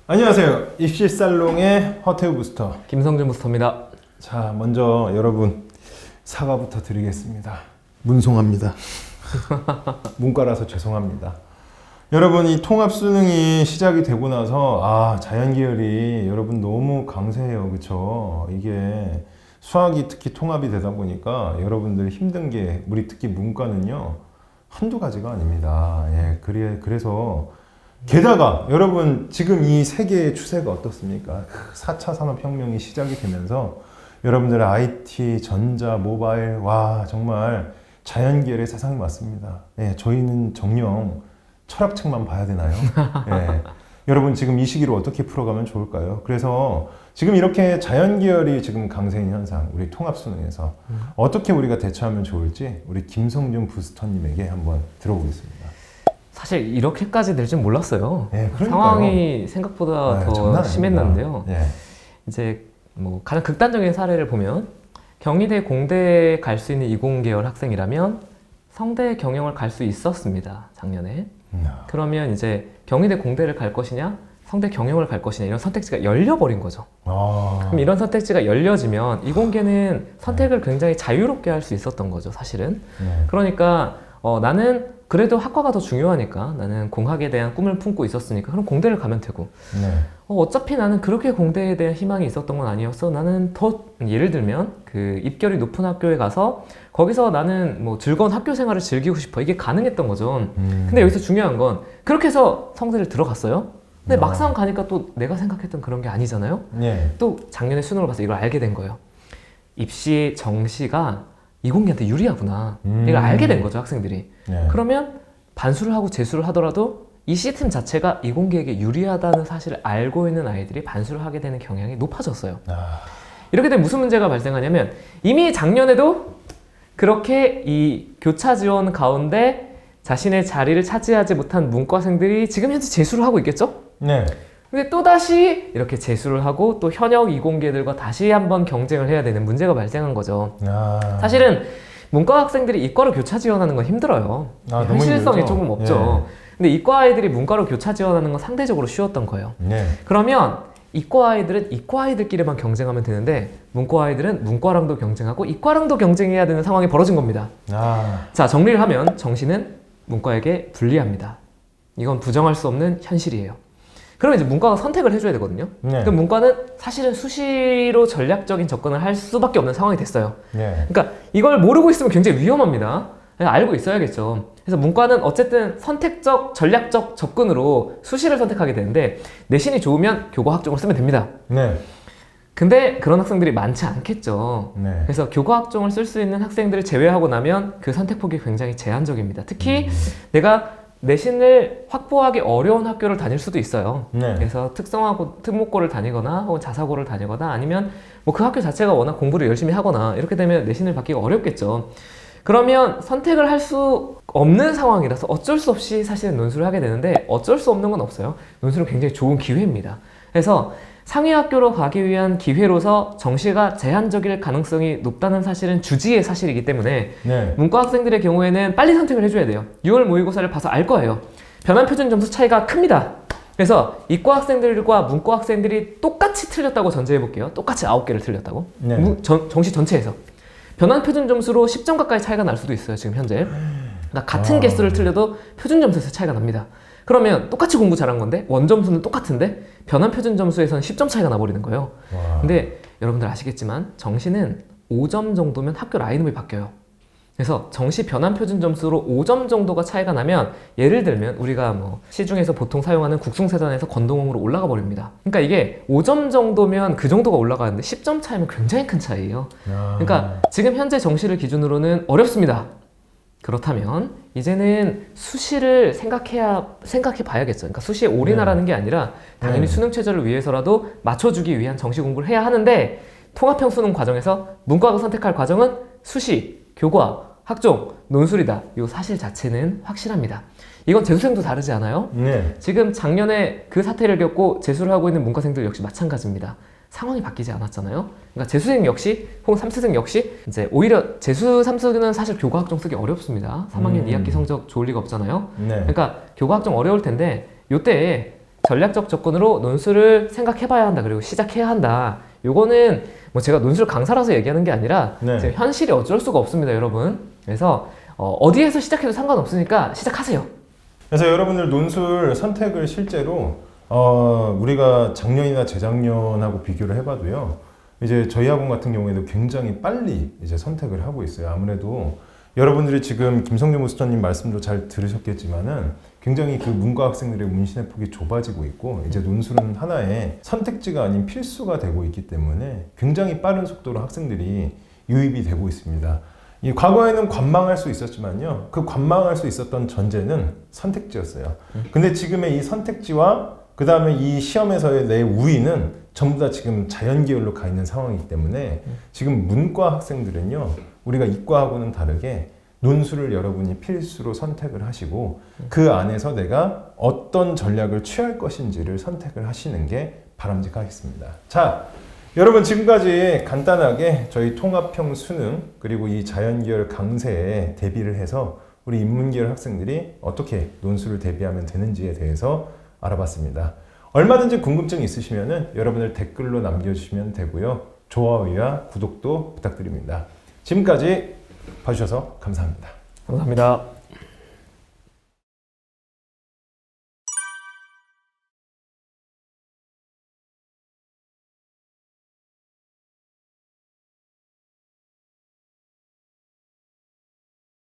안녕하세요. 입시살롱의 허태우 부스터 김성준 부스터입니다. 자, 먼저 여러분 사과부터 드리겠습니다. 문송합니다. 문과라서 죄송합니다. 여러분, 이 통합 수능이 시작이 되고 나서 자연계열이 여러분 너무 강세해요. 그쵸? 이게 수학이 특히 통합이 되다 보니까 여러분들 힘든 게, 우리 특히 문과는요 한두 가지가 아닙니다. 그래서 게다가 여러분 지금 이 세계의 추세가 어떻습니까? 4차 산업혁명이 시작이 되면서 여러분들의 IT, 전자, 모바일, 정말 자연계열의 세상이 왔습니다. 저희는 정녕 철학책만 봐야 되나요? 여러분 지금 이 시기를 어떻게 풀어가면 좋을까요? 그래서 지금 이렇게 자연계열이 지금 강세인 현상, 우리 통합수능에서 어떻게 우리가 대처하면 좋을지 우리 김성준 부스터님에게 한번 들어보겠습니다. 사실 이렇게까지 될 줄 몰랐어요. 그러니까요. 상황이 생각보다 더 심했는데요. 이제 뭐 가장 극단적인 사례를 보면 경희대, 공대에 갈 수 있는 이공계열 학생이라면 성대 경영을 갈 수 있었습니다. 작년에. 그러면 이제 경희대, 공대를 갈 것이냐, 성대 경영을 갈 것이냐, 이런 선택지가 열려버린 거죠. 그럼 이런 선택지가 열려지면 이공계는 선택을 굉장히 자유롭게 할 수 있었던 거죠, 사실은. 그러니까 나는 그래도 학과가 더 중요하니까, 나는 공학에 대한 꿈을 품고 있었으니까 그럼 공대를 가면 되고, 어차피 나는 그렇게 공대에 대한 희망이 있었던 건 아니었어. 나는 더, 예를 들면 그 입결이 높은 학교에 가서 거기서 나는 뭐 즐거운 학교 생활을 즐기고 싶어, 이게 가능했던 거죠. 근데 여기서 중요한 건 그렇게 해서 성대를 들어갔어요. 근데 막상 가니까 또 내가 생각했던 그런 게 아니잖아요. 또 작년에 수능을 봐서 이걸 알게 된 거예요. 입시 정시가 이공계한테 유리하구나, 이걸 알게 된 거죠, 학생들이. 그러면 반수를 하고 재수를 하더라도 이 시스템 자체가 이공계에게 유리하다는 사실을 알고 있는 아이들이 반수를 하게 되는 경향이 높아졌어요. 이렇게 되면 무슨 문제가 발생하냐면, 이미 작년에도 그렇게 이 교차 지원 가운데 자신의 자리를 차지하지 못한 문과생들이 지금 현재 재수를 하고 있겠죠? 근데 또다시 이렇게 재수를 하고 또 현역 이공계들과 다시 한번 경쟁을 해야 되는 문제가 발생한 거죠. 사실은 문과 학생들이 이과로 교차 지원하는 건 힘들어요. 현실성이 조금 없죠. 근데 이과 아이들이 문과로 교차 지원하는 건 상대적으로 쉬웠던 거예요. 그러면 이과 아이들은 이과 아이들끼리만 경쟁하면 되는데, 문과 아이들은 문과랑도 경쟁하고 이과랑도 경쟁해야 되는 상황이 벌어진 겁니다. 자, 정리를 하면 정시는 문과에게 불리합니다. 이건 부정할 수 없는 현실이에요. 그러면 이제 문과가 선택을 해줘야 되거든요. 그럼 문과는 사실은 수시로 전략적인 접근을 할 수밖에 없는 상황이 됐어요. 그러니까 이걸 모르고 있으면 굉장히 위험합니다. 알고 있어야겠죠. 그래서 문과는 어쨌든 선택적, 전략적 접근으로 수시를 선택하게 되는데, 내신이 좋으면 교과학종을 쓰면 됩니다. 근데 그런 학생들이 많지 않겠죠. 그래서 교과학종을 쓸 수 있는 학생들을 제외하고 나면 그 선택폭이 굉장히 제한적입니다. 특히 내가 내신을 확보하기 어려운 학교를 다닐 수도 있어요. 그래서 특성화고, 특목고를 다니거나 혹은 자사고를 다니거나, 아니면 뭐 그 학교 자체가 워낙 공부를 열심히 하거나, 이렇게 되면 내신을 받기가 어렵겠죠. 그러면 선택을 할 수 없는 상황이라서 어쩔 수 없이 사실은 논술을 하게 되는데, 어쩔 수 없는 건 없어요. 논술은 굉장히 좋은 기회입니다. 그래서 상위 학교로 가기 위한 기회로서 정시가 제한적일 가능성이 높다는 사실은 주지의 사실이기 때문에 문과 학생들의 경우에는 빨리 선택을 해줘야 돼요. 6월 모의고사를 봐서 알 거예요. 변환 표준 점수 차이가 큽니다. 그래서 이과 학생들과 문과 학생들이 똑같이 틀렸다고 전제해 볼게요. 똑같이 9개를 틀렸다고. 정시 전체에서. 변환 표준 점수로 10점 가까이 차이가 날 수도 있어요, 지금 현재. 그러니까 같은 개수를 틀려도 표준 점수에서 차이가 납니다. 그러면 똑같이 공부 잘한 건데 원점수는 똑같은데 변환 표준 점수에서는 10점 차이가 나버리는 거예요. 근데 여러분들 아시겠지만 정시는 5점 정도면 학교 라인업이 바뀌어요. 그래서 정시 변환 표준 점수로 5점 정도가 차이가 나면, 예를 들면 우리가 뭐 시중에서 보통 사용하는 국승세단에서 건동홍으로 올라가 버립니다. 그러니까 이게 5점 정도면 그 정도가 올라가는데 10점 차이면 굉장히 큰 차이예요. 그러니까 지금 현재 정시를 기준으로는 어렵습니다. 그렇다면 이제는 수시를 생각해 봐야겠죠. 그러니까 수시에 올인하라는 게 아니라 당연히 수능 최저를 위해서라도 맞춰주기 위한 정시 공부를 해야 하는데, 통합형 수능 과정에서 문과가 선택할 과정은 수시, 교과, 학종, 논술이다. 이 사실 자체는 확실합니다. 이건 재수생도 다르지 않아요? 지금 작년에 그 사태를 겪고 재수를 하고 있는 문과생들 역시 마찬가지입니다. 상황이 바뀌지 않았잖아요. 그러니까 재수생 역시 혹은 삼수생 역시 이제 오히려 재수 삼수는 사실 교과학종 쓰기 어렵습니다. 3학년 2학기 성적 좋을 리가 없잖아요. 그러니까 교과학종 어려울 텐데 요때 전략적 접근으로 논술을 생각해봐야 한다. 그리고 시작해야 한다. 요거는 뭐 제가 논술 강사라서 얘기하는 게 아니라 네. 지금 현실이 어쩔 수가 없습니다, 여러분. 그래서 어디에서 시작해도 상관없으니까 시작하세요. 그래서 여러분들 논술 선택을 실제로 우리가 작년이나 재작년하고 비교를 해봐도요. 이제 저희 학원 같은 경우에도 굉장히 빨리 이제 선택을 하고 있어요. 아무래도 여러분들이 지금 김성준 부스터님 말씀도 잘 들으셨겠지만은 굉장히 그 문과 학생들의 문신의 폭이 좁아지고 있고 이제 논술은 하나의 선택지가 아닌 필수가 되고 있기 때문에 굉장히 빠른 속도로 학생들이 유입이 되고 있습니다. 이 과거에는 관망할 수 있었지만요. 그 관망할 수 있었던 전제는 선택지였어요. 근데 지금의 이 선택지와 그 다음에 이 시험에서의 내 우위는 전부 다 지금 자연계열로 가 있는 상황이기 때문에 지금 문과 학생들은요. 우리가 이과하고는 다르게 논술을 여러분이 필수로 선택을 하시고 그 안에서 내가 어떤 전략을 취할 것인지를 선택을 하시는 게 바람직하겠습니다. 자, 여러분 지금까지 간단하게 저희 통합형 수능 그리고 이 자연계열 강세에 대비를 해서 우리 인문계열 학생들이 어떻게 논술을 대비하면 되는지에 대해서 알아봤습니다. 얼마든지 궁금증 있으시면 여러분들 댓글로 남겨주시면 되고요. 좋아요와 구독도 부탁드립니다. 지금까지 봐주셔서 감사합니다. 감사합니다.